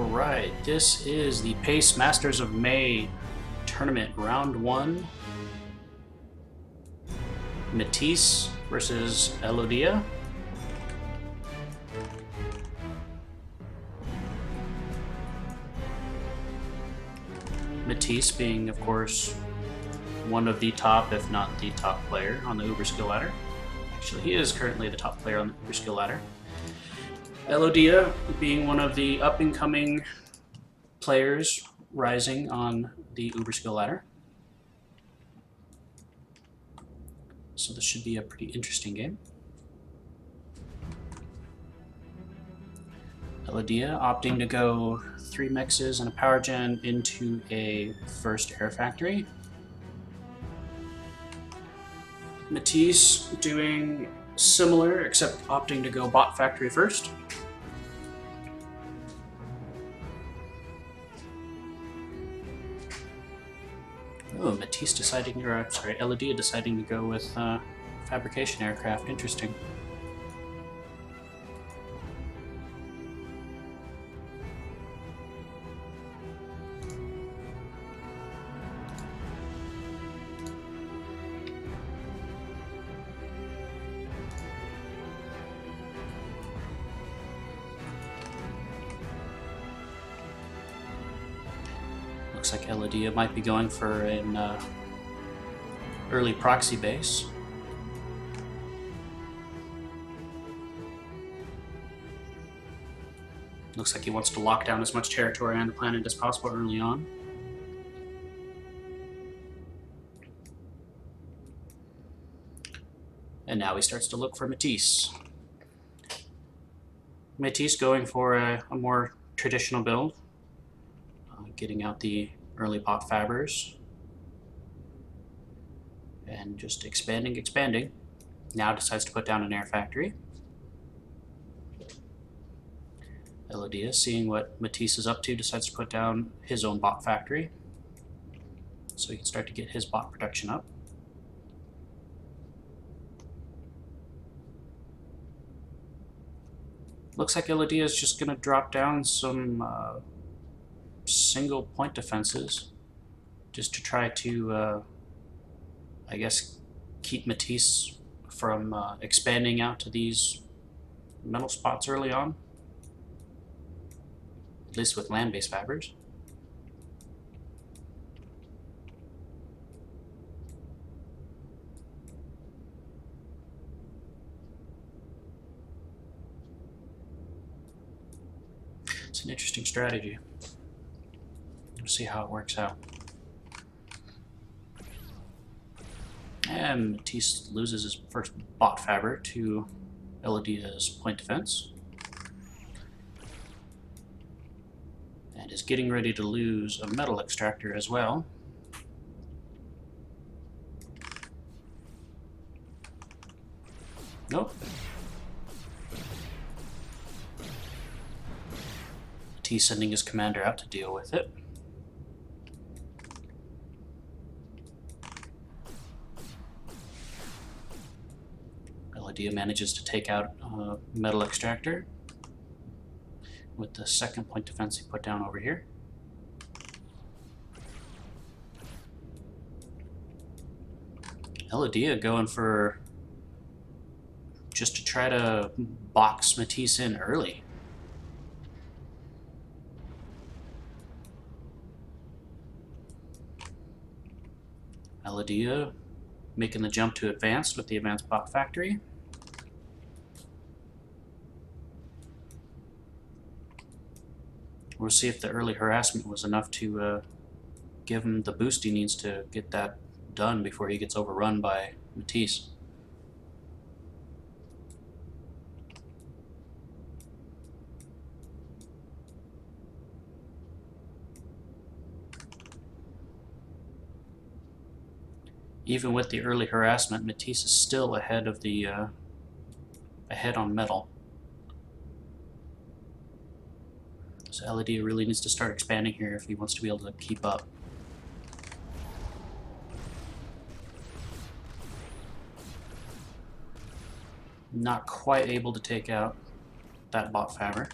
Alright, this is the Pace Masters of May tournament, round 1. Matiz versus Elodea. Matiz being, of course, one of the top, if not the top player on the Uber skill ladder. Actually, he is currently the top player on the Uber skill ladder. Elodea being one of the up-and-coming players rising on the Uber skill ladder. So this should be a pretty interesting game. Elodea opting to go 3 mixes and a power gen into a first air factory. Matiz doing similar, except opting to go bot factory first. Oh, Matiz deciding, or sorry, Elodea deciding to go with fabrication aircraft. Interesting. Looks like Elodea might be going for an early proxy base. Looks like he wants to lock down as much territory on the planet as possible early on. And now he starts to look for Matiz. Matiz going for a more traditional build. Getting out the early pot fabbers and just expanding. Now decides to put down an air factory. Elodea, seeing what Matiz is up to, decides to put down his own bot factory so he can start to get his bot production up. Looks like Elodea is just going to drop down some single point defenses just to try to I guess keep Matiz from expanding out to these metal spots early on, at least with land-based fabbers. It's an interesting strategy. We'll see how it works out. And Matiz loses his first bot fabber to Elodea's point defense. And is getting ready to lose a metal extractor as well. Nope. Matiz sending his commander out to deal with it. Elodea manages to take out a metal extractor with the second point defense he put down over here. Elodea going for just to try to box Matiz in early. Elodea making the jump to advanced with the advanced bot factory. We'll see if the early harassment was enough to give him the boost he needs to get that done before he gets overrun by Matiz. Even with the early harassment, Matiz is still ahead of the ahead on metal. So Elodea really needs to start expanding here if he wants to be able to keep up. Not quite able to take out that bot fabber.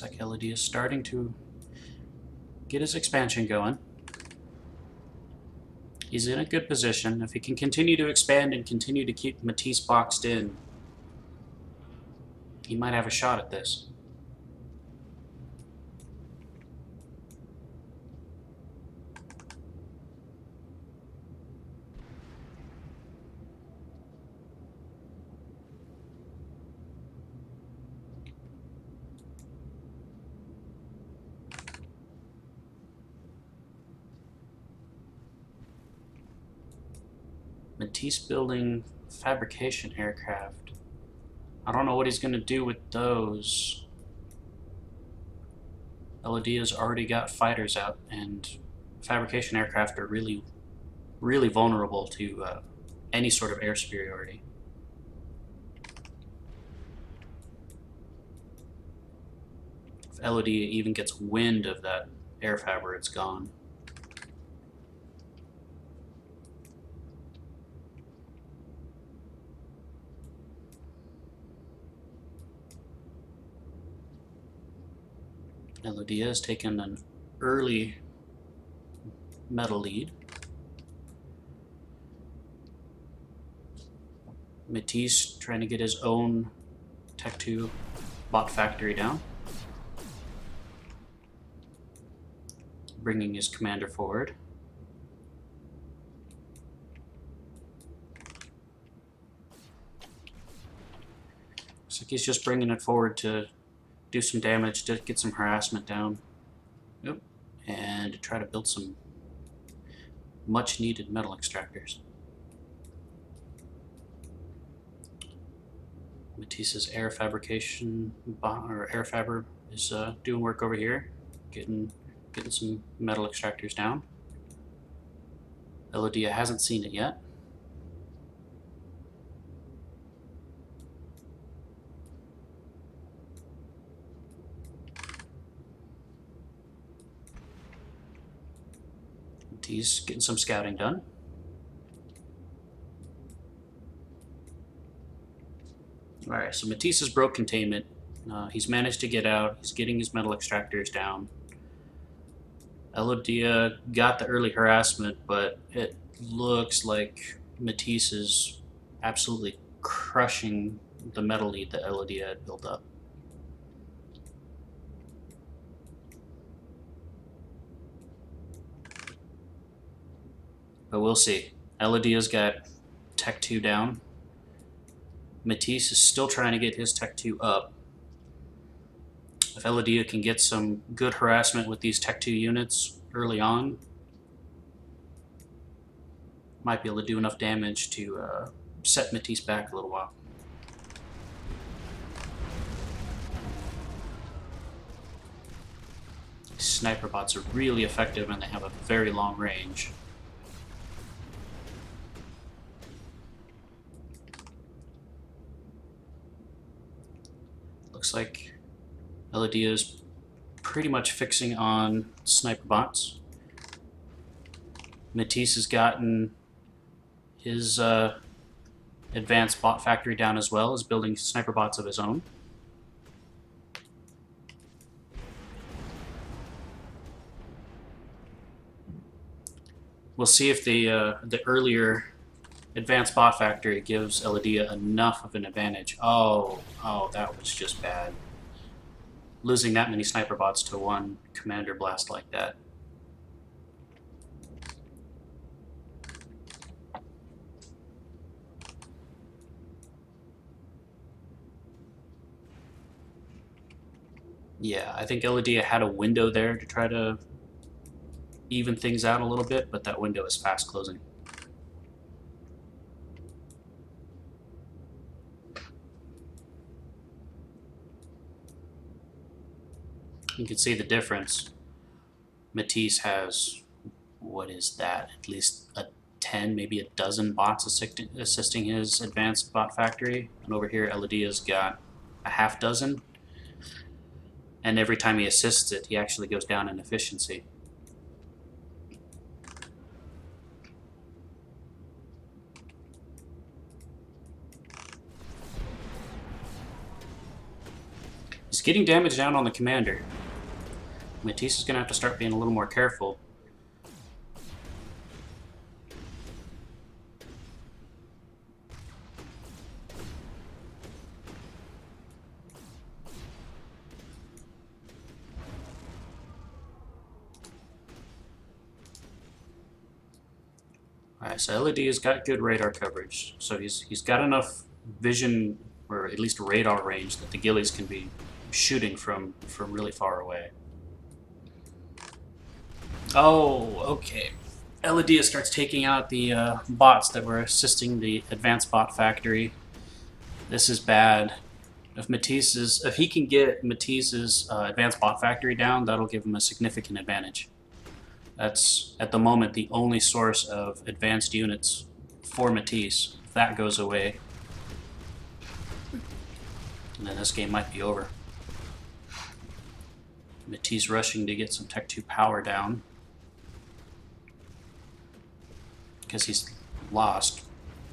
Looks like Elodea is starting to get his expansion going. He's in a good position. If he can continue to expand and continue to keep Matiz boxed in, he might have a shot at this. Matiz building fabrication aircraft. I don't know what he's going to do with those. Elodea's already got fighters out, and fabrication aircraft are really vulnerable to any sort of air superiority. If Elodea even gets wind of that air fabber, it's gone. Elodea has taken an early metal lead. Matiz trying to get his own Tech 2 bot factory down. Bringing his commander forward. Looks like he's just bringing it forward to do some damage, to get some harassment down. Yep. And to try to build some much needed metal extractors. Matiz's air fabrication or air fabber is doing work over here, getting some metal extractors down. Elodea hasn't seen it yet. He's getting some scouting done. Alright, so Matiz has broke containment. He's managed to get out. He's getting his metal extractors down. Elodea got the early harassment, but it looks like Matiz is absolutely crushing the metal lead that Elodea had built up. But we'll see. Elodea's got Tech 2 down. Matiz is still trying to get his Tech 2 up. If Elodea can get some good harassment with these Tech 2 units early on, might be able to do enough damage to set Matiz back a little while. Sniper bots are really effective and they have a very long range. Looks like Elodea is pretty much fixing on sniper bots. Matiz has gotten his advanced bot factory down as well, as building sniper bots of his own. We'll see if the earlier advanced bot factory gives Elodea enough of an advantage. Oh, that was just bad. Losing that many sniper bots to one commander blast like that. Yeah, I think Elodea had a window there to try to even things out a little bit, but that window is fast closing. You can see the difference. Matiz has, what is that, at least a 10, maybe a dozen bots assisting his advanced bot factory. And over here, Elodea's got a half dozen. And every time he assists it, he actually goes down in efficiency. He's getting damage down on the commander. Matiz is going to have to start being a little more careful. Alright, so Elodea's got good radar coverage. So he's got enough vision, or at least radar range, that the ghillies can be shooting from really far away. Oh, okay. Elodea starts taking out the bots that were assisting the advanced bot factory. This is bad. If he can get Matiz's advanced bot factory down, that'll give him a significant advantage. That's, at the moment, the only source of advanced units for Matiz. If that goes away, then this game might be over. Matiz rushing to get some Tech 2 power down, because he's lost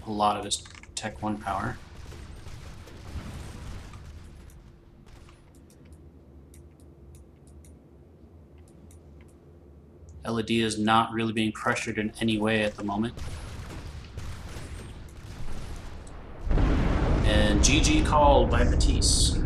a lot of his Tech 1 power. Elodea is not really being pressured in any way at the moment. And GG called by Matiz.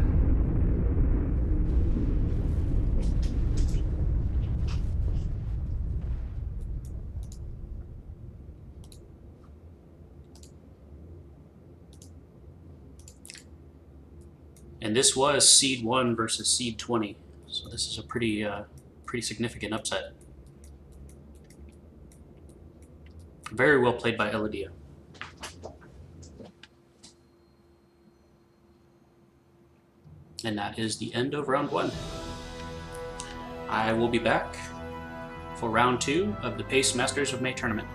And this was Seed 1 versus Seed 20. So this is a pretty significant upset. Very well played by Elodea. And that is the end of round 1. I will be back for round 2 of the Pace Masters of May tournament.